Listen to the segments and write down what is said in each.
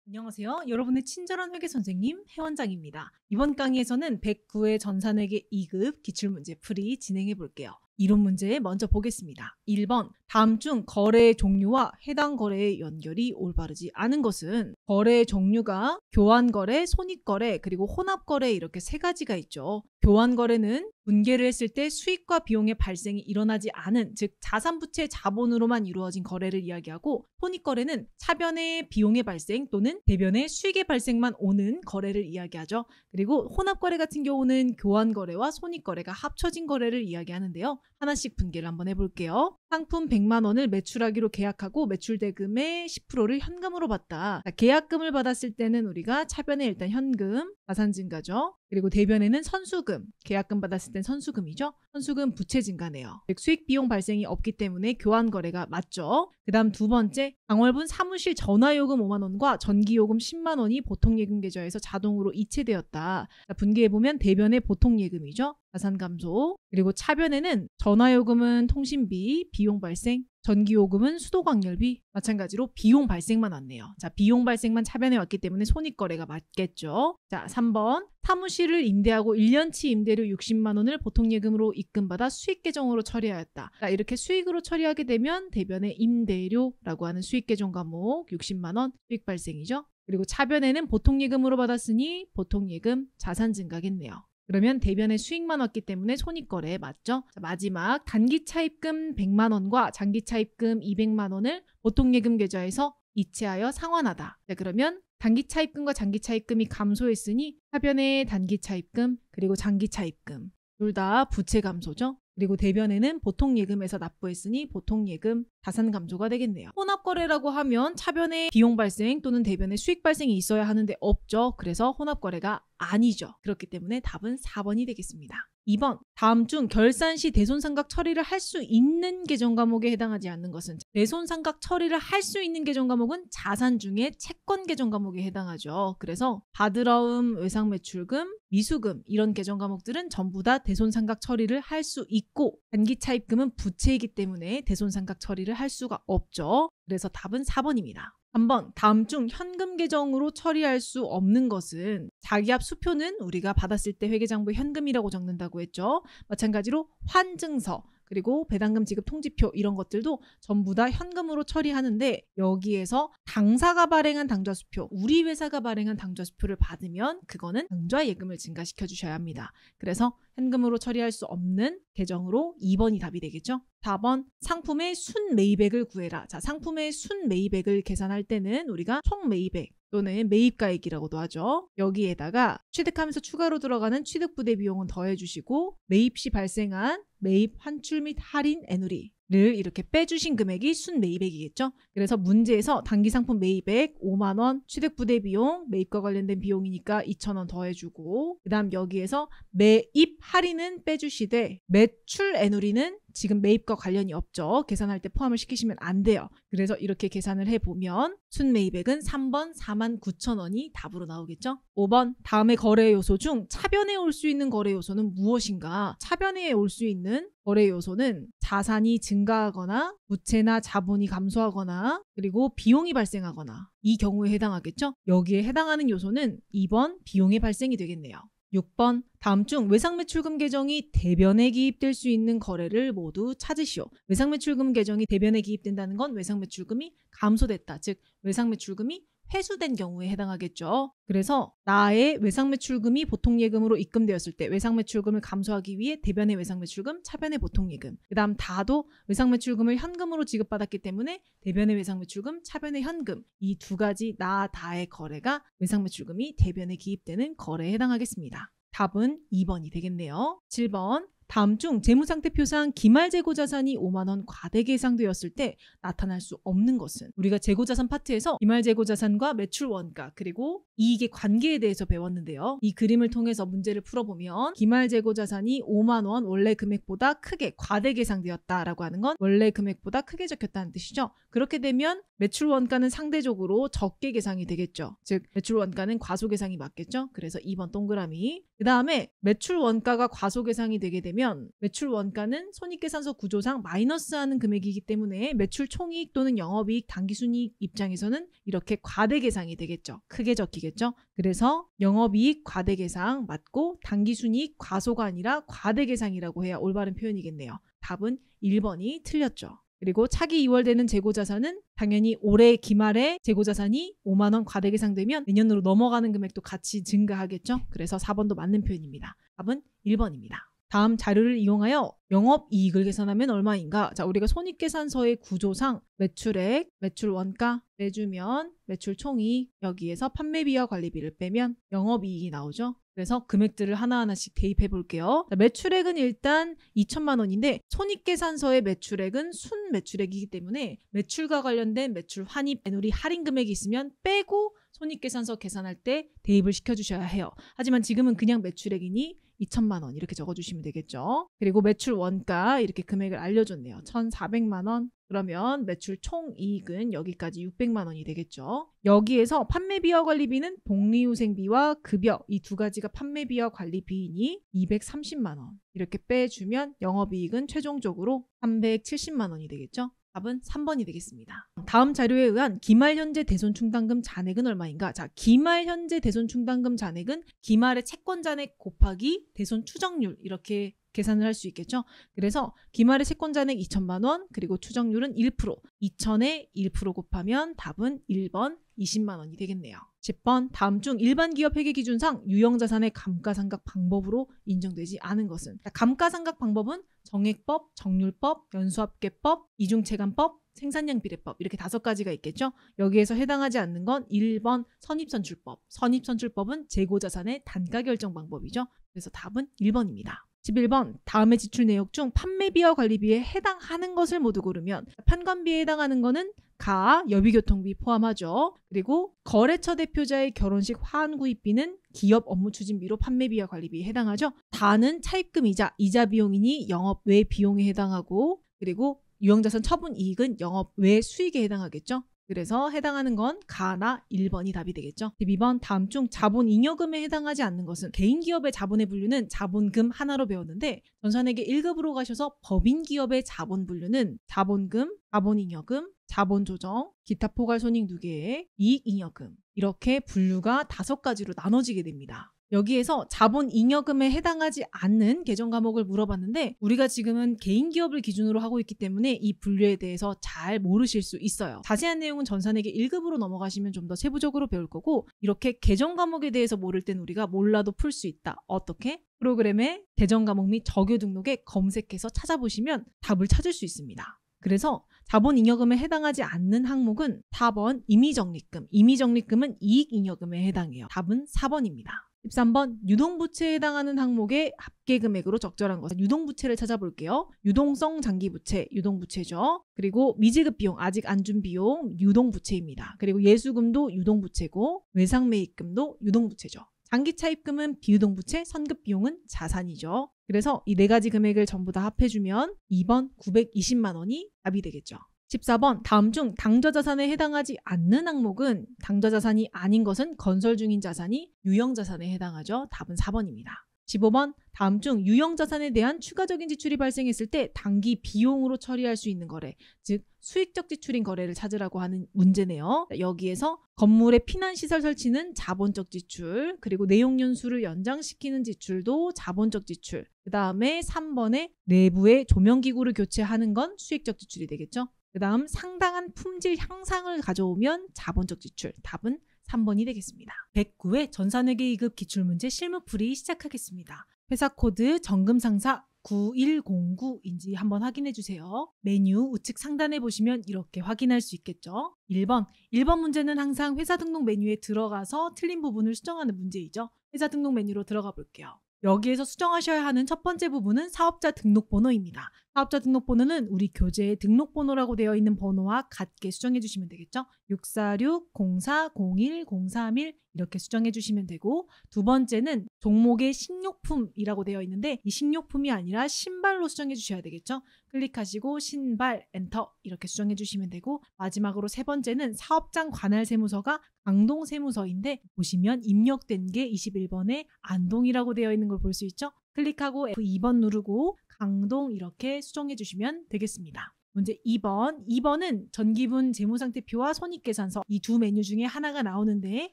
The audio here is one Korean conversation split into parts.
안녕하세요. 여러분의 친절한 회계 선생님 회원장입니다. 이번 강의에서는 109회 전산회계 2급 기출문제 풀이 진행해 볼게요. 이론 문제 먼저 보겠습니다. 1번. 다음 중 거래의 종류와 해당 거래의 연결이 올바르지 않은 것은 거래의 종류가 교환거래, 손익거래, 그리고 혼합거래 이렇게 세 가지가 있죠. 교환거래는 분개를 했을 때 수익과 비용의 발생이 일어나지 않은, 즉 자산부채 자본으로만 이루어진 거래를 이야기하고, 손익거래는 차변의 비용의 발생 또는 대변의 수익의 발생만 오는 거래를 이야기하죠. 그리고 혼합거래 같은 경우는 교환거래와 손익거래가 합쳐진 거래를 이야기하는데요. 하나씩 분개를 한번 해볼게요. 상품 100만 원을 매출하기로 계약하고 매출 대금의 10%를 현금으로 받다. 계약금을 받았을 때는 우리가 차변에 일단 현금, 자산 증가죠. 그리고 대변에는 선수금, 계약금 받았을 땐 선수금이죠. 선수금 부채 증가네요. 즉 수익 비용 발생이 없기 때문에 교환 거래가 맞죠. 그 다음 두 번째, 당월분 사무실 전화요금 5만 원과 전기요금 10만 원이 보통예금 계좌에서 자동으로 이체되었다. 분개해보면 대변의 보통예금이죠. 자산 감소. 그리고 차변에는 전화요금은 통신비, 비용 발생, 전기요금은 수도광열비, 마찬가지로 비용 발생만 왔네요. 자, 비용 발생만 차변에 왔기 때문에 손익거래가 맞겠죠. 자, 3번. 사무실을 임대하고 1년치 임대료 60만 원을 보통예금으로 입금받아 수익계정으로 처리하였다. 자, 이렇게 수익으로 처리하게 되면 대변의 임대료라고 하는 수익계정 과목 60만 원 수익 발생이죠. 그리고 차변에는 보통예금으로 받았으니 보통예금 자산 증가겠네요. 그러면 대변의 수익만 왔기 때문에 손익거래 맞죠? 자, 마지막 단기차입금 100만 원과 장기차입금 200만 원을 보통예금 계좌에서 이체하여 상환하다. 자, 그러면 단기차입금과 장기차입금이 감소했으니 차변의 단기차입금 그리고 장기차입금 둘 다 부채 감소죠. 그리고 대변에는 보통예금에서 납부했으니 보통예금 자산 감소가 되겠네요. 혼합거래라고 하면 차변에 비용 발생 또는 대변에 수익 발생이 있어야 하는데 없죠. 그래서 혼합거래가 아니죠. 그렇기 때문에 답은 4번이 되겠습니다. 2번. 다음 중 결산 시 대손상각 처리를 할 수 있는 계정 과목에 해당하지 않는 것은, 대손상각 처리를 할 수 있는 계정 과목은 자산 중에 채권 계정 과목에 해당하죠. 그래서 바드러움, 외상매출금, 미수금 이런 계정 과목들은 전부 다 대손상각 처리를 할 수 있고, 단기차입금은 부채이기 때문에 대손상각 처리를 할 수가 없죠. 그래서 답은 4번입니다. 3번. 다음 중 현금 계정으로 처리할 수 없는 것은, 자기압 수표는 우리가 받았을 때 회계장부에 현금이라고 적는다고 했죠. 마찬가지로 환증서, 그리고 배당금 지급 통지표 이런 것들도 전부 다 현금으로 처리하는데, 여기에서 당사가 발행한 당좌수표, 우리 회사가 발행한 당좌수표를 받으면 그거는 당좌예금을 증가시켜 주셔야 합니다. 그래서 현금으로 처리할 수 없는 계정으로 2번이 답이 되겠죠. 4번. 상품의 순매입액을 구해라. 자, 상품의 순매입액을 계산할 때는 우리가 총매입액 또는 매입가액이라고도 하죠. 여기에다가 취득하면서 추가로 들어가는 취득부대 비용은 더해주시고, 매입 시 발생한 매입 환출 및 할인 애누리를 이렇게 빼주신 금액이 순매입액이겠죠. 그래서 문제에서 단기상품 매입액 5만 원, 취득부대 비용, 매입과 관련된 비용이니까 2천 원 더해주고, 그 다음 여기에서 매입 할인은 빼주시되 매출 애누리는 지금 매입과 관련이 없죠. 계산할 때 포함을 시키시면 안 돼요. 그래서 이렇게 계산을 해보면 순매입액은 3번 4만 9천 원이 답으로 나오겠죠. 5번. 다음의 거래 요소 중 차변에 올 수 있는 거래 요소는 무엇인가? 차변에 올 수 있는 거래 요소는 자산이 증가하거나 부채나 자본이 감소하거나 그리고 비용이 발생하거나, 이 경우에 해당하겠죠. 여기에 해당하는 요소는 2번 비용의 발생이 되겠네요. 6번. 다음 중 외상매출금 계정이 대변에 기입될 수 있는 거래를 모두 찾으시오. 외상매출금 계정이 대변에 기입된다는 건 외상매출금이 감소됐다, 즉 외상매출금이 회수된 경우에 해당하겠죠. 그래서 나의 외상매출금이 보통예금으로 입금되었을 때 외상매출금을 감소하기 위해 대변의 외상매출금, 차변의 보통예금, 그 다음 다도 외상매출금을 현금으로 지급받았기 때문에 대변의 외상매출금, 차변의 현금, 이 두 가지 나 다의 거래가 외상매출금이 대변에 기입되는 거래에 해당하겠습니다. 답은 2번이 되겠네요. 7번. 다음 중 재무상태표상 기말재고자산이 5만 원 과대계 예상되었을 때 나타날 수 없는 것은, 우리가 재고자산 파트에서 기말재고자산과 매출원가 그리고 이익의 관계에 대해서 배웠는데요. 이 그림을 통해서 문제를 풀어보면 기말 재고 자산이 5만 원 원래 금액보다 크게 과대 계상되었다라고 하는 건 원래 금액보다 크게 적혔다는 뜻이죠. 그렇게 되면 매출 원가는 상대적으로 적게 계상이 되겠죠. 즉 매출 원가는 과소계상이 맞겠죠. 그래서 2번 동그라미. 그 다음에 매출 원가가 과소계상이 되게 되면 매출 원가는 손익계산서 구조상 마이너스하는 금액이기 때문에 매출 총이익 또는 영업이익 당기순이익 입장에서는 이렇게 과대계상이 되겠죠. 크게 적히겠죠. 그래서 영업이익 과대계상 맞고 당기순이익 과소가 아니라 과대계상이라고 해야 올바른 표현이겠네요. 답은 1번이 틀렸죠. 그리고 차기 2월 되는 재고자산은 당연히 올해 기말에 재고자산이 5만 원 과대계상되면 내년으로 넘어가는 금액도 같이 증가하겠죠. 그래서 4번도 맞는 표현입니다. 답은 1번입니다. 다음 자료를 이용하여 영업이익을 계산하면 얼마인가? 자, 우리가 손익계산서의 구조상 매출액, 매출원가 빼주면 매출총이익, 여기에서 판매비와 관리비를 빼면 영업이익이 나오죠. 그래서 금액들을 하나하나씩 대입해 볼게요. 자, 매출액은 일단 2천만 원인데 손익계산서의 매출액은 순매출액이기 때문에 매출과 관련된 매출 환입, 애누리 할인 금액이 있으면 빼고 손익계산서 계산할 때 대입을 시켜주셔야 해요. 하지만 지금은 그냥 매출액이니 2천만 원 이렇게 적어주시면 되겠죠. 그리고 매출 원가 이렇게 금액을 알려줬네요. 1,400만 원. 그러면 매출 총이익은 여기까지 600만 원이 되겠죠. 여기에서 판매비와 관리비는 복리후생비와 급여 이 두 가지가 판매비와 관리비이니 230만 원. 이렇게 빼주면 영업이익은 최종적으로 370만 원이 되겠죠. 답은 3번이 되겠습니다. 다음 자료에 의한 기말 현재 대손 충당금 잔액은 얼마인가? 자, 기말 현재 대손 충당금 잔액은 기말의 채권 잔액 곱하기 대손 추정률 이렇게 계산을 할 수 있겠죠. 그래서 기말의 채권 잔액 2천만 원 그리고 추정률은 1%, 2천에 1% 곱하면 답은 1번 20만 원이 되겠네요. 10번 다음 중 일반 기업 회계 기준상 유형자산의 감가상각 방법으로 인정되지 않은 것은? 감가상각 방법은 정액법, 정률법, 연수합계법, 이중체감법, 생산량 비례법 이렇게 5가지가 있겠죠. 여기에서 해당하지 않는 건 1번 선입선출법. 선입선출법은 재고자산의 단가결정 방법이죠. 그래서 답은 1번입니다. 11번 다음의 지출 내역 중 판매비와 관리비에 해당하는 것을 모두 고르면 판관비에 해당하는 거는 가, 여비교통비 포함하죠. 그리고 거래처 대표자의 결혼식 화환구입비는 기업 업무 추진비로 판매비와 관리비에 해당하죠. 다는 차입금이자 이자 비용이니 영업 외 비용에 해당하고 그리고 유형자산 처분 이익은 영업 외 수익에 해당하겠죠. 그래서 해당하는 건 가나 1번이 답이 되겠죠. 12번 다음 중 자본잉여금에 해당하지 않는 것은? 개인기업의 자본의 분류는 자본금 하나로 배웠는데 전산회계 1급으로 가셔서 법인기업의 자본 분류는 자본금, 자본잉여금, 자본조정, 기타 포괄손익 누계의 이익잉여금 이렇게 분류가 5가지로 나눠지게 됩니다. 여기에서 자본잉여금에 해당하지 않는 계정 과목을 물어봤는데 우리가 지금은 개인기업을 기준으로 하고 있기 때문에 이 분류에 대해서 잘 모르실 수 있어요. 자세한 내용은 전산회계 1급으로 넘어가시면 좀 더 세부적으로 배울 거고 이렇게 계정 과목에 대해서 모를 땐 우리가 몰라도 풀 수 있다. 어떻게? 프로그램의 계정 과목 및 적요 등록에 검색해서 찾아보시면 답을 찾을 수 있습니다. 그래서 자본잉여금에 해당하지 않는 항목은 4번 임의적립금. 임의적립금은 이익잉여금에 해당해요. 답은 4번입니다. 13번 유동부채에 해당하는 항목의 합계금액으로 적절한 것. 유동부채를 찾아볼게요. 유동성 장기부채, 유동부채죠. 그리고 미지급 비용, 아직 안 준 비용, 유동부채입니다. 그리고 예수금도 유동부채고 외상매입금도 유동부채죠. 장기차입금은 비유동부채, 선급비용은 자산이죠. 그래서 이 4가지 금액을 전부 다 합해주면 2번 920만 원이 답이 되겠죠. 14번 다음 중 당좌자산에 해당하지 않는 항목은 당좌자산이 아닌 것은 건설 중인 자산이 유형자산에 해당하죠. 답은 4번입니다. 15번 다음 중 유형자산에 대한 추가적인 지출이 발생했을 때 당기 비용으로 처리할 수 있는 거래, 즉 수익적 지출인 거래를 찾으라고 하는 문제네요. 여기에서 건물의 피난시설 설치는 자본적 지출, 그리고 내용연수를 연장시키는 지출도 자본적 지출, 그 다음에 3번에 내부의 조명기구를 교체하는 건 수익적 지출이 되겠죠. 그 다음 상당한 품질 향상을 가져오면 자본적 지출, 답은 3번이 되겠습니다. 109회 전산회계 2급 기출문제 실무풀이 시작하겠습니다. 회사 코드 정금상사 9109인지 한번 확인해 주세요. 메뉴 우측 상단에 보시면 이렇게 확인할 수 있겠죠. 1번 문제는 항상 회사 등록 메뉴에 들어가서 틀린 부분을 수정하는 문제이죠. 회사 등록 메뉴로 들어가 볼게요. 여기에서 수정하셔야 하는 첫 번째 부분은 사업자 등록번호입니다. 사업자 등록번호는 우리 교재에 등록번호라고 되어 있는 번호와 같게 수정해 주시면 되겠죠. 646-04-01-031 이렇게 수정해 주시면 되고, 두 번째는 종목의 식료품이라고 되어 있는데 이 식료품이 아니라 신발로 수정해 주셔야 되겠죠. 클릭하시고 신발 엔터 이렇게 수정해 주시면 되고, 마지막으로 세 번째는 사업장 관할 세무서가 강동 세무서인데 보시면 입력된 게 21번에 안동이라고 되어 있는 걸 볼 수 있죠. 클릭하고 F2번 누르고 강동 이렇게 수정해 주시면 되겠습니다. 문제 2번. 2번은 전기분 재무상태표와 손익계산서 이 두 메뉴 중에 하나가 나오는데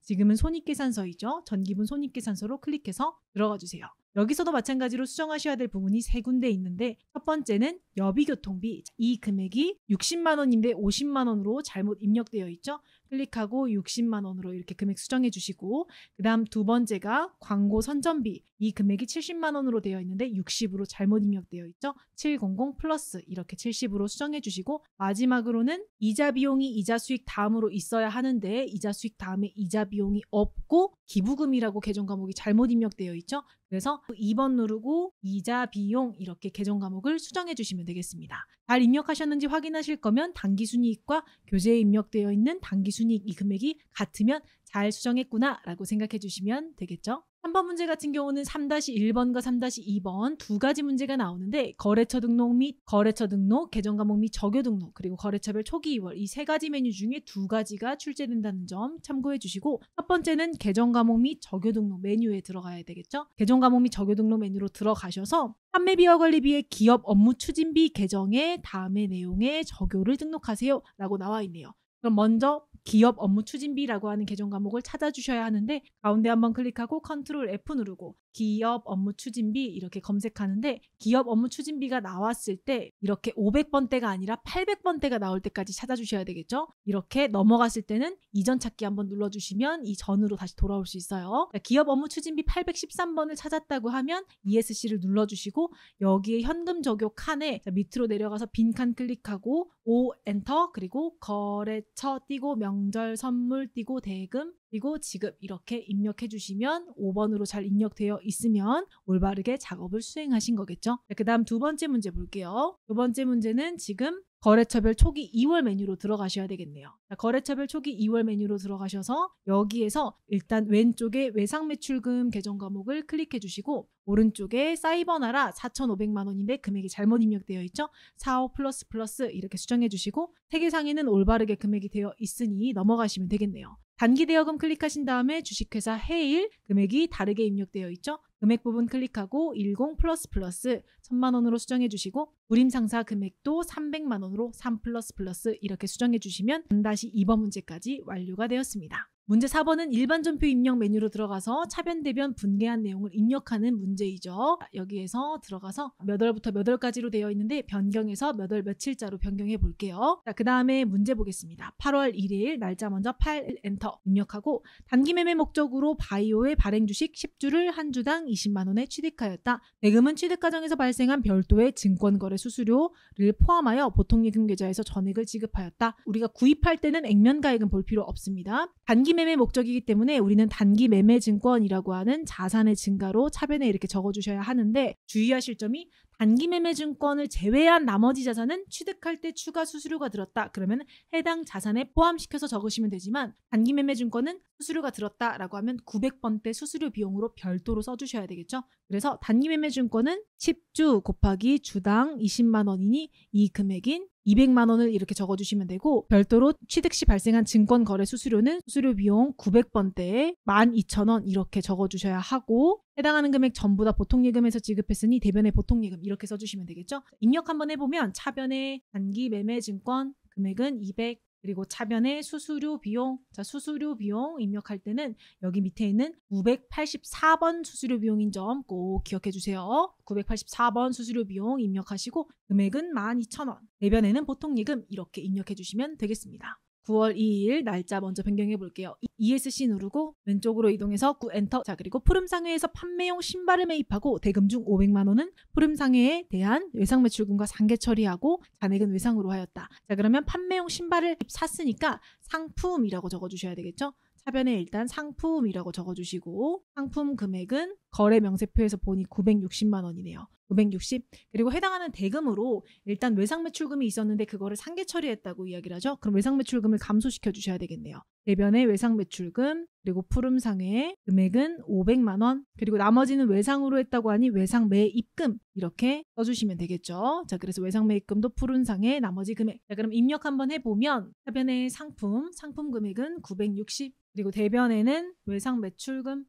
지금은 손익계산서이죠. 전기분 손익계산서로 클릭해서 들어가 주세요. 여기서도 마찬가지로 수정하셔야 될 부분이 세 군데 있는데, 첫 번째는 여비교통비. 이 금액이 60만 원인데 50만 원으로 잘못 입력되어 있죠. 클릭하고 60만 원으로 이렇게 금액 수정해 주시고, 그 다음 두 번째가 광고 선전비. 이 금액이 70만 원으로 되어 있는데 60으로 잘못 입력되어 있죠. 700 플러스 이렇게 70으로 수정해 주시고, 마지막으로는 이자 비용이 이자 수익 다음으로 있어야 하는데 이자 수익 다음에 이자 비용이 없고 기부금이라고 계정 과목이 잘못 입력되어 있죠. 그래서 2번 누르고 이자 비용 이렇게 계정 과목을 수정해 주시면 되겠습니다. 잘 입력하셨는지 확인하실 거면 당기순이익과 교재에 입력되어 있는 당기순이익 이 금액이 같으면 잘 수정했구나 라고 생각해 주시면 되겠죠. 3번 문제 같은 경우는 3-1번과 3-2번 두 가지 문제가 나오는데, 거래처 등록 및 거래처 등록, 계정 과목 및 적요 등록, 그리고 거래처별 초기 2월 이 세 가지 메뉴 중에 두 가지가 출제된다는 점 참고해 주시고, 첫 번째는 계정 과목 및 적요 등록 메뉴에 들어가야 되겠죠. 계정 과목 및 적요 등록 메뉴로 들어가셔서 판매비와 관리비의 기업 업무 추진비 계정에 다음의 내용의 적요를 등록하세요 라고 나와 있네요. 그럼 먼저 기업 업무 추진비라고 하는 계정 과목을 찾아주셔야 하는데, 가운데 한번 클릭하고 컨트롤 F 누르고 기업 업무 추진비 이렇게 검색하는데, 기업 업무 추진비가 나왔을 때 이렇게 500번대가 아니라 800번대가 나올 때까지 찾아주셔야 되겠죠. 이렇게 넘어갔을 때는 이전 찾기 한번 눌러주시면 이 전으로 다시 돌아올 수 있어요. 기업 업무 추진비 813번을 찾았다고 하면 ESC를 눌러주시고, 여기에 현금 적요 칸에 밑으로 내려가서 빈 칸 클릭하고 O 엔터, 그리고 거래처 띄고 명절 선물 띄고 대금 띄고 지급 이렇게 입력해 주시면 5번으로 잘 입력되어 있으면 올바르게 작업을 수행하신 거겠죠. 그 다음 두 번째 문제 볼게요. 두 번째 문제는 지금 거래처별 초기 2월 메뉴로 들어가셔야 되겠네요. 거래처별 초기 2월 메뉴로 들어가셔서 여기에서 일단 왼쪽에 외상매출금 계정 과목을 클릭해 주시고, 오른쪽에 사이버나라 4,500만 원인데 금액이 잘못 입력되어 있죠. 45 플러스 플러스 이렇게 수정해 주시고, 세계상에는 올바르게 금액이 되어 있으니 넘어가시면 되겠네요. 단기 대여금 클릭하신 다음에 주식회사 해일 금액이 다르게 입력되어 있죠. 금액 부분 클릭하고 10 플러스 플러스 1,000만 원으로 수정해 주시고, 불임상사 금액도 300만 원으로 3 플러스 플러스 이렇게 수정해 주시면 3-2번 문제까지 완료가 되었습니다. 문제 4번은 일반 전표 입력 메뉴로 들어가서 차변, 대변, 분개한 내용을 입력하는 문제이죠. 여기에서 들어가서 몇 월부터 몇 월까지로 되어 있는데 변경해서 몇 월 며칠자로 변경해 볼게요. 그 다음에 문제 보겠습니다. 8월 1일 날짜 먼저 8 엔터 입력하고, 단기 매매 목적으로 바이오의 발행 주식 10주를 한 주당 20만 원에 취득하였다. 대금은 취득 과정에서 발생한 별도의 증권거래 수수료를 포함하여 보통예금 계좌에서 전액을 지급하였다. 우리가 구입할 때는 액면 가액은 볼 필요 없습니다. 단기 매매 목적이기 때문에 우리는 단기 매매 증권이라고 하는 자산의 증가로 차변에 이렇게 적어주셔야 하는데, 주의하실 점이 단기 매매 증권을 제외한 나머지 자산은 취득할 때 추가 수수료가 들었다. 그러면 해당 자산에 포함시켜서 적으시면 되지만, 단기 매매 증권은 수수료가 들었다라고 하면 900번대 수수료 비용으로 별도로 써주셔야 되겠죠. 그래서 단기 매매 증권은 10주 곱하기 주당 20만 원이니 이 금액인 200만 원을 이렇게 적어주시면 되고, 별도로 취득 시 발생한 증권 거래 수수료는 수수료 비용 900번대에 12,000원 이렇게 적어주셔야 하고, 해당하는 금액 전부 다 보통예금에서 지급했으니 대변의 보통예금 이렇게 써주시면 되겠죠. 입력 한번 해보면 차변의 단기 매매 증권 금액은 200, 그리고 차변의 수수료 비용, 자 수수료 비용 입력할 때는 여기 밑에 있는 984번 수수료 비용인 점 꼭 기억해 주세요. 984번 수수료 비용 입력하시고 금액은 12,000원, 대변에는 보통예금 이렇게 입력해 주시면 되겠습니다. 9월 2일 날짜 먼저 변경해 볼게요. ESC 누르고 왼쪽으로 이동해서 9 엔터. 자, 그리고 푸름상회에서 판매용 신발을 매입하고 대금 중 500만 원은 푸름상회에 대한 외상매출금과 상계 처리하고 잔액은 외상으로 하였다. 자, 그러면 판매용 신발을 샀으니까 상품이라고 적어주셔야 되겠죠. 차변에 일단 상품이라고 적어주시고 상품 금액은 거래 명세표에서 보니 960만 원이네요. 960. 그리고 해당하는 대금으로 일단 외상 매출금이 있었는데 그거를 상계 처리했다고 이야기를 하죠. 그럼 외상 매출금을 감소시켜 주셔야 되겠네요. 대변의 외상 매출금 그리고 푸름상의 금액은 500만 원 그리고 나머지는 외상으로 했다고 하니 외상 매입금 이렇게 써주시면 되겠죠. 자, 그래서 외상 매입금도 푸름상의 나머지 금액. 자, 그럼 입력 한번 해보면 차변의 상품 금액은 960 그리고 대변에는 외상 매출금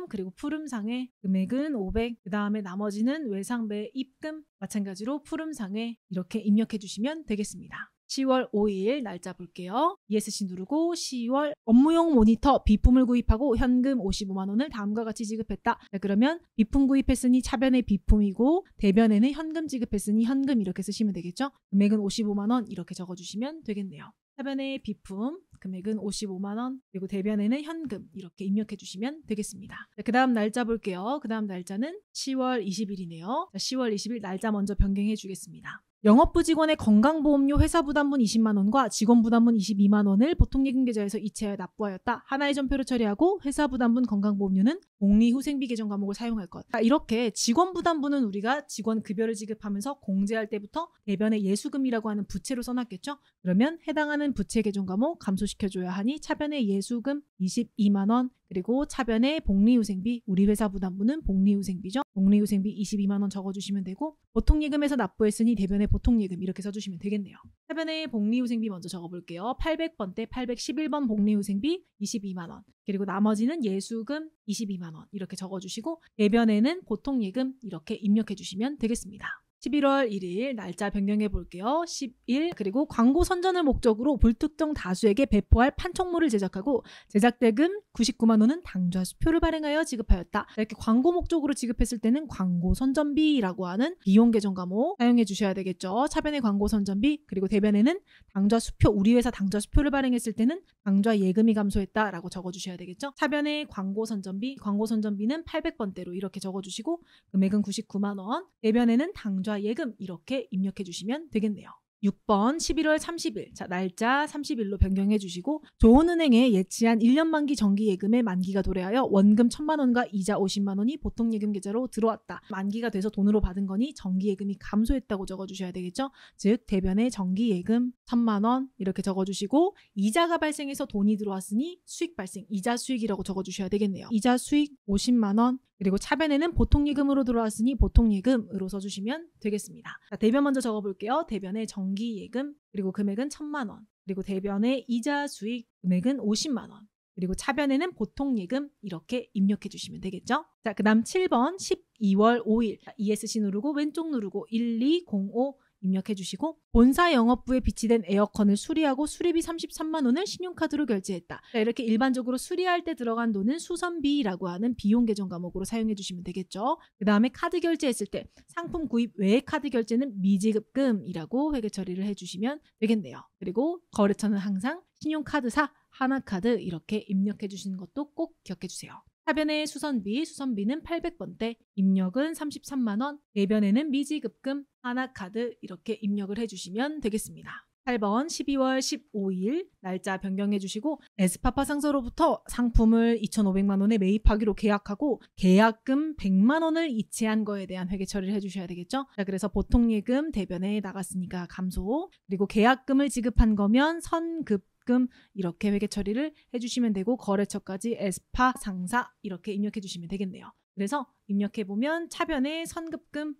그리고 푸름상의 금액은 500 그 다음에 나머지는 외상 매입금 마찬가지로 푸름상에 이렇게 입력해 주시면 되겠습니다. 10월 5일 날짜 볼게요. ESC 누르고 10월 업무용 모니터 비품을 구입하고 현금 55만 원을 다음과 같이 지급했다. 자, 그러면 비품 구입했으니 차변의 비품이고 대변에는 현금 지급했으니 현금 이렇게 쓰시면 되겠죠. 금액은 55만 원 이렇게 적어주시면 되겠네요. 차변의 비품 금액은 55만 원 그리고 대변에는 현금 이렇게 입력해 주시면 되겠습니다. 그 다음 날짜 볼게요. 그 다음 날짜는 10월 20일이네요. 10월 20일 날짜 먼저 변경해 주겠습니다. 영업부 직원의 건강보험료 회사부담분 20만 원과 직원부담분 22만 원을 보통예금 계좌에서 이체하여 납부하였다. 하나의 전표로 처리하고 회사부담분 건강보험료는 복리후생비 계정 과목을 사용할 것. 이렇게 직원부담분은 우리가 직원 급여를 지급하면서 공제할 때부터 대변의 예수금이라고 하는 부채로 써놨겠죠. 그러면 해당하는 부채 계정 과목 감소시켜줘야 하니 차변의 예수금 22만 원 그리고 차변의 복리후생비 우리 회사 부담분은 복리후생비죠. 복리후생비 22만 원 적어주시면 되고 보통예금에서 납부했으니 대변의 보통예금 이렇게 써주시면 되겠네요. 차변의 복리후생비 먼저 적어볼게요. 800번대 811번 복리후생비 22만 원 그리고 나머지는 예수금 22만 원 이렇게 적어주시고 대변에는 보통예금 이렇게 입력해 주시면 되겠습니다. 11월 1일 날짜 변경해 볼게요. 10일 그리고 광고 선전을 목적으로 불특정 다수에게 배포할 판촉물을 제작하고 제작대금 99만 원은 당좌 수표를 발행하여 지급하였다. 이렇게 광고 목적으로 지급했을 때는 광고 선전비라고 하는 비용 계정 과목 사용해 주셔야 되겠죠. 차변의 광고 선전비 그리고 대변에는 당좌 수표 우리 회사 당좌 수표를 발행했을 때는 당좌 예금이 감소했다라고 적어주셔야 되겠죠. 차변의 광고 선전비는 800번대로 이렇게 적어주시고 금액은 99만 원 대변에는 당좌 예금 이렇게 입력해 주시면 되겠네요. 6번 11월 30일 자 날짜 30일로 변경해 주시고 조은은행에 예치한 1년 만기 정기예금의 만기가 도래하여 원금 1,000만 원과 이자 50만 원이 보통예금 계좌로 들어왔다. 만기가 돼서 돈으로 받은 거니 정기예금이 감소했다고 적어주셔야 되겠죠. 즉 대변의 정기예금 1,000만 원 이렇게 적어주시고 이자가 발생해서 돈이 들어왔으니 수익 발생 이자 수익이라고 적어주셔야 되겠네요. 이자 수익 50만 원 그리고 차변에는 보통예금으로 들어왔으니 보통예금으로 써주시면 되겠습니다. 자, 대변 먼저 적어볼게요. 대변의 정기예금 그리고 금액은 1,000만 원 그리고 대변의 이자 수익 금액은 50만 원 그리고 차변에는 보통예금 이렇게 입력해 주시면 되겠죠. 자, 그 다음 7번 12월 5일 ESC 누르고 왼쪽 누르고 1205 입력해 주시고 본사 영업부에 비치된 에어컨을 수리하고 수리비 33만 원을 신용카드로 결제했다. 자, 이렇게 일반적으로 수리할 때 들어간 돈은 수선비라고 하는 비용 계정 과목으로 사용해 주시면 되겠죠. 그 다음에 카드 결제했을 때 상품 구입 외의 카드 결제는 미지급금이라고 회계 처리를 해주시면 되겠네요. 그리고 거래처는 항상 신용카드사 하나카드 이렇게 입력해 주시는 것도 꼭 기억해 주세요. 차변의 수선비는 800번대, 입력은 33만 원, 대변에는 미지급금, 하나카드 이렇게 입력을 해주시면 되겠습니다. 8번 12월 15일 날짜 변경해 주시고 에스파파 상사로부터 상품을 2,500만 원에 매입하기로 계약하고 계약금 100만 원을 이체한 거에 대한 회계 처리를 해주셔야 되겠죠. 자, 그래서 보통예금 대변에 나갔으니까 감소 그리고 계약금을 지급한 거면 선급 이렇게 회계 처리를 해주시면 되고 거래처까지 에스파 상사 이렇게 입력해 주시면 되겠네요. 그래서 입력해보면 차변에 선급금,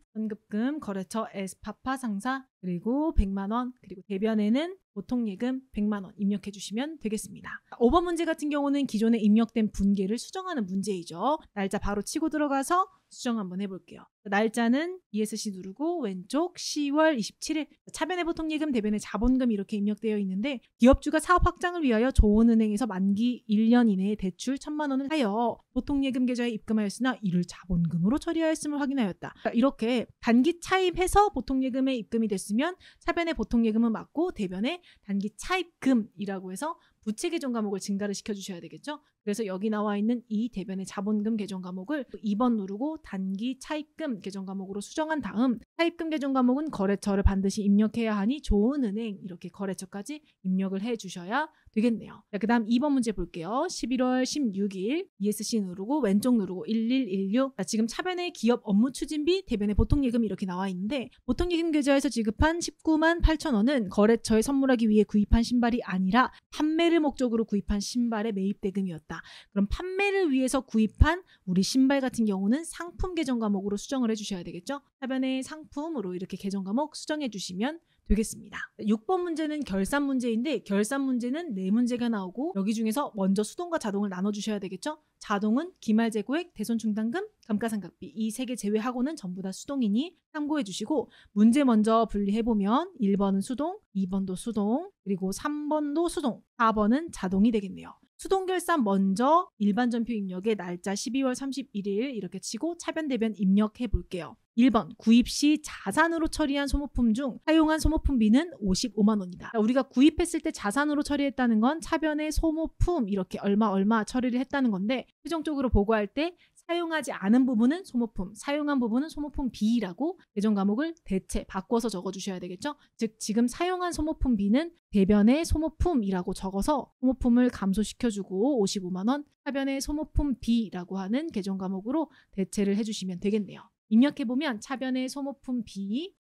거래처 에스파파 상사 그리고 100만 원 그리고 대변에는 보통예금 100만 원 입력해 주시면 되겠습니다. 5번 문제 같은 경우는 기존에 입력된 분계를 수정하는 문제이죠. 날짜 바로 치고 들어가서 수정 한번 해볼게요. 날짜는 ESC 누르고 왼쪽 10월 27일 차변의 보통예금 대변의 자본금 이렇게 입력되어 있는데 기업주가 사업 확장을 위하여 조은은행에서 만기 1년 이내에 대출 1,000만 원을 하여 보통예금 계좌에 입금하였으나 이를 자본금으로 처리하였음을 확인하였다. 이렇게 단기 차입해서 보통예금에 입금이 됐으면 차변의 보통예금은 맞고 대변의 단기 차입금이라고 해서 부채 계정 과목을 증가를 시켜주셔야 되겠죠. 그래서 여기 나와 있는 이 대변의 자본금 계정 과목을 2번 누르고 단기 차입금 계정 과목으로 수정한 다음 차입금 계정 과목은 거래처를 반드시 입력해야 하니 좋은 은행 이렇게 거래처까지 입력을 해주셔야 되겠네요. 그 다음 2번 문제 볼게요. 11월 16일 ESC 누르고 왼쪽 누르고 1116. 지금 차변의 기업 업무 추진비 대변의 보통예금 이렇게 나와 있는데 보통예금 계좌에서 지급한 19만 8천 원은 거래처에 선물하기 위해 구입한 신발이 아니라 판매를 목적으로 구입한 신발의 매입 대금이었다. 그럼 판매를 위해서 구입한 우리 신발 같은 경우는 상품 계정 과목으로 수정을 해주셔야 되겠죠. 차변의 상품으로 이렇게 계정 과목 수정해 주시면 되겠습니다. 6번 문제는 결산 문제인데 결산 문제는 4문제가 나오고 여기 중에서 먼저 수동과 자동을 나눠주셔야 되겠죠. 자동은 기말재고액, 대손충당금, 감가상각비 이 3개 제외하고는 전부 다 수동이니 참고해 주시고 문제 먼저 분리해보면 1번은 수동, 2번도 수동, 그리고 3번도 수동, 4번은 자동이 되겠네요. 수동 결산 먼저 일반 전표 입력에 날짜 12월 31일 이렇게 치고 차변 대변 입력해 볼게요. 1번 구입 시 자산으로 처리한 소모품 중 사용한 소모품비는 55만 원이다. 우리가 구입했을 때 자산으로 처리했다는 건 차변의 소모품 이렇게 얼마 처리를 했다는 건데 최종적으로 보고할 때 사용하지 않은 부분은 소모품, 사용한 부분은 소모품 B라고 계정 과목을 대체 바꿔서 적어주셔야 되겠죠. 즉 지금 사용한 소모품 B는 대변의 소모품이라고 적어서 소모품을 감소시켜주고 55만 원, 차변의 소모품 B라고 하는 계정 과목으로 대체를 해주시면 되겠네요. 입력해보면 차변의 소모품 B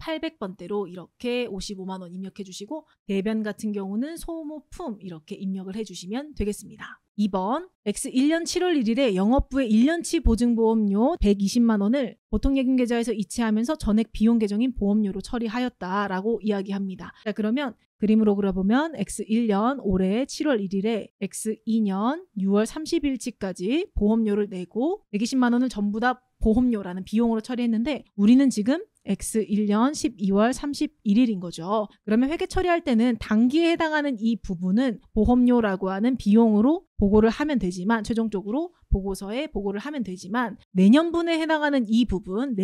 800번대로 이렇게 55만 원 입력해 주시고 대변 같은 경우는 소모품 이렇게 입력을 해주시면 되겠습니다. 2번 X 1년 7월 1일에 영업부의 1년치 보증보험료 120만 원을 보통예금 계좌에서 이체하면서 전액 비용 계정인 보험료로 처리하였다라고 이야기합니다. 자 그러면 그림으로 그려보면 X1년 올해 7월 1일에 X2년 6월 30일치까지 보험료를 내고 120만 원을 전부 다 보험료라는 비용으로 처리했는데 우리는 지금 X1년 12월 31일인 거죠. 그러면 회계 처리할 때는 단기에 해당하는 이 부분은 보험료라고 하는 비용으로 보고를 하면 되지만 최종적으로 보고서에 보고를 하면 되지만 내년분에 해당하는 이 부분은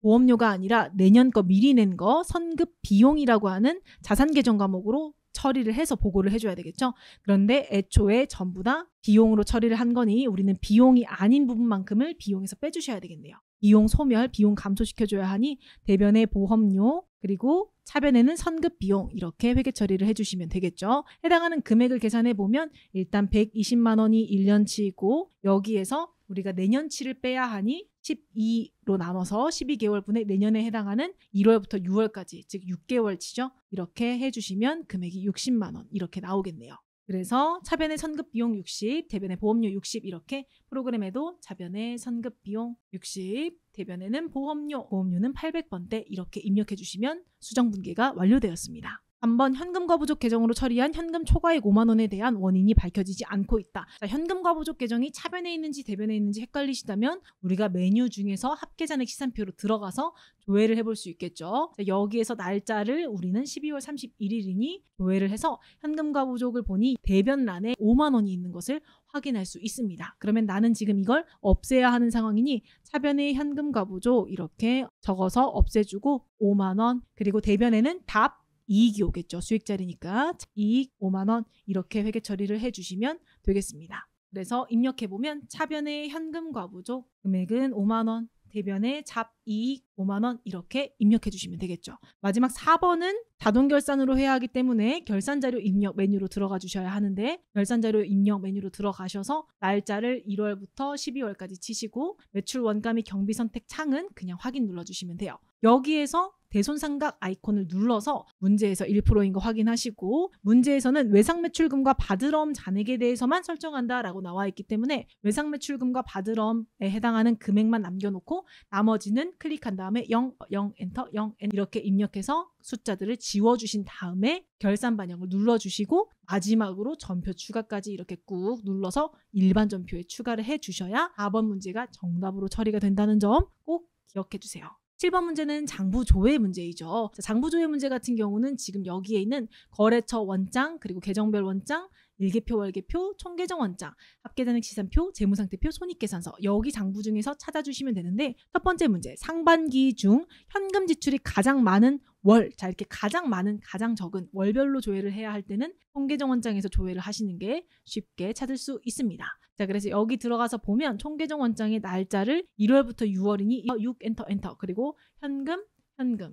보험료가 아니라 내년 거 미리 낸 거 선급 비용이라고 하는 자산 계정 과목으로 처리를 해서 보고를 해줘야 되겠죠. 그런데 애초에 전부 다 비용으로 처리를 한 거니 우리는 비용이 아닌 부분만큼을 비용에서 빼주셔야 되겠네요. 비용 소멸, 비용 감소시켜줘야 하니 대변의 보험료 그리고 차변에는 선급 비용 이렇게 회계 처리를 해주시면 되겠죠. 해당하는 금액을 계산해보면 일단 120만 원이 1년치이고 여기에서 우리가 내년치를 빼야 하니 12로 나눠서 12개월분의 내년에 해당하는 1월부터 6월까지 즉 6개월치죠. 이렇게 해주시면 금액이 60만 원 이렇게 나오겠네요. 그래서 차변의 선급 비용 60, 대변의 보험료 60 이렇게 프로그램에도 차변의 선급 비용 60, 대변에는 보험료는 800번대 이렇게 입력해 주시면 수정 분계가 완료되었습니다. 3번 현금과 부족 계정으로 처리한 현금 초과액 5만 원에 대한 원인이 밝혀지지 않고 있다. 자, 현금과 부족 계정이 차변에 있는지 대변에 있는지 헷갈리시다면 우리가 메뉴 중에서 합계잔액 시산표로 들어가서 조회를 해볼 수 있겠죠. 자, 여기에서 날짜를 우리는 12월 31일이니 조회를 해서 현금과 부족을 보니 대변란에 5만 원이 있는 것을 확인할 수 있습니다. 그러면 나는 지금 이걸 없애야 하는 상황이니 차변의 현금과 부족 이렇게 적어서 없애주고 5만 원 그리고 대변에는 답 이익이 오겠죠. 수익자리니까 이익 5만 원 이렇게 회계 처리를 해주시면 되겠습니다. 그래서 입력해보면 차변의 현금 과부족 금액은 5만 원, 대변의 잡이익 5만 원 이렇게 입력해 주시면 되겠죠. 마지막 4번은 자동 결산으로 해야 하기 때문에 결산자료 입력 메뉴로 들어가 주셔야 하는데 결산자료 입력 메뉴로 들어가셔서 날짜를 1월부터 12월까지 치시고 매출 원가 및 경비 선택 창은 그냥 확인 눌러주시면 돼요. 여기에서 대손삼각 아이콘을 눌러서 문제에서 1%인 거 확인하시고 문제에서는 외상매출금과 바드럼 잔액에 대해서만 설정한다라고 나와 있기 때문에 외상매출금과 바드럼에 해당하는 금액만 남겨놓고 나머지는 클릭한 다음에 0 엔터 0 이렇게 입력해서 숫자들을 지워주신 다음에 결산 반영을 눌러주시고 마지막으로 전표 추가까지 이렇게 꾹 눌러서 일반 전표에 추가를 해주셔야 4번 문제가 정답으로 처리가 된다는 점 꼭 기억해 주세요. 7번 문제는 장부조회 문제이죠. 장부조회 문제 같은 경우는 지금 여기에 있는 거래처 원장 그리고 계정별 원장 일개표, 월개표, 총계정 원장, 합계잔액 시산표, 재무상태표, 손익계산서 여기 장부 중에서 찾아주시면 되는데 첫 번째 문제 상반기 중 현금 지출이 가장 많은 월, 자 이렇게 가장 많은 가장 적은 월별로 조회를 해야 할 때는 총계정 원장에서 조회를 하시는 게 쉽게 찾을 수 있습니다. 자 그래서 여기 들어가서 보면 총계정 원장의 날짜를 1월부터 6월이니 6 엔터 그리고 현금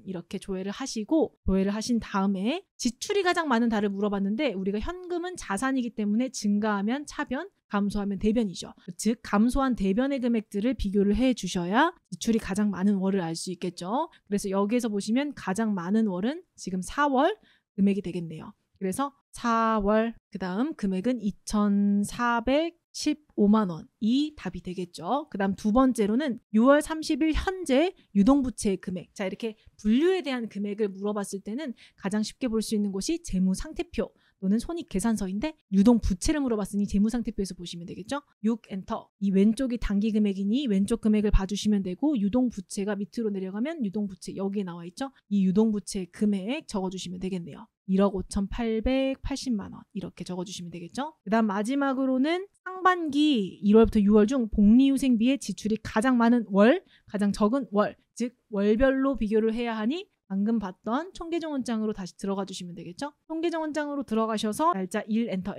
이렇게 조회를 하시고 조회를 하신 다음에 지출이 가장 많은 달을 물어봤는데 우리가 현금은 자산이기 때문에 증가하면 차변, 감소하면 대변이죠. 즉 감소한 대변의 금액들을 비교를 해 주셔야 지출이 가장 많은 월을 알 수 있겠죠. 그래서 여기에서 보시면 가장 많은 월은 지금 4월 금액이 되겠네요. 그래서 4월 그 다음 금액은 2,415만 원이 답이 되겠죠. 그 다음 두 번째로는 6월 30일 현재 유동부채 금액. 자 이렇게 분류에 대한 금액을 물어봤을 때는 가장 쉽게 볼 수 있는 곳이 재무상태표 또는 손익계산서인데 유동부채를 물어봤으니 재무상태표에서 보시면 되겠죠. 6 엔터. 이 왼쪽이 단기 금액이니 왼쪽 금액을 봐주시면 되고 유동부채가 밑으로 내려가면 유동부채 여기에 나와 있죠. 이 유동부채 금액 적어주시면 되겠네요. 1억 5,880만 원 이렇게 적어주시면 되겠죠. 그 다음 마지막으로는 상반기 1월부터 6월 중 복리후생비의 지출이 가장 많은 월, 가장 적은 월, 즉 월별로 비교를 해야 하니 방금 봤던 총계정 원장으로 다시 들어가 주시면 되겠죠. 총계정 원장으로 들어가셔서 날짜 1 엔터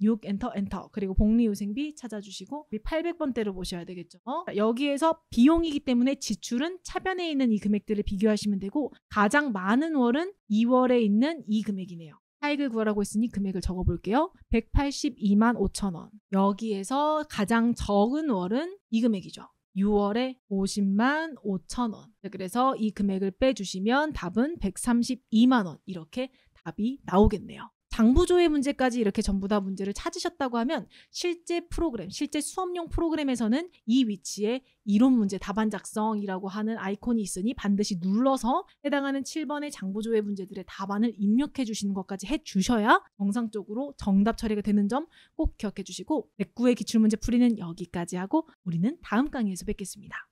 6 엔터 그리고 복리후생비 찾아주시고 800번대로 보셔야 되겠죠. 여기에서 비용이기 때문에 지출은 차변에 있는 이 금액들을 비교하시면 되고 가장 많은 월은 2월에 있는 이 금액이네요. 차익을 구하라고 했으니 금액을 적어볼게요. 182만 5천 원. 여기에서 가장 적은 월은 이 금액이죠. 6월에 50만 5천 원. 그래서 이 금액을 빼주시면 답은 132만 원. 이렇게 답이 나오겠네요. 장부조회 문제까지 이렇게 전부 다 문제를 찾으셨다고 하면 실제 프로그램, 실제 수업용 프로그램에서는 이 위치에 이론 문제 답안 작성이라고 하는 아이콘이 있으니 반드시 눌러서 해당하는 7번의 장부조회 문제들의 답안을 입력해 주시는 것까지 해주셔야 정상적으로 정답 처리가 되는 점 꼭 기억해 주시고 109의 기출문제 풀이는 여기까지 하고 우리는 다음 강의에서 뵙겠습니다.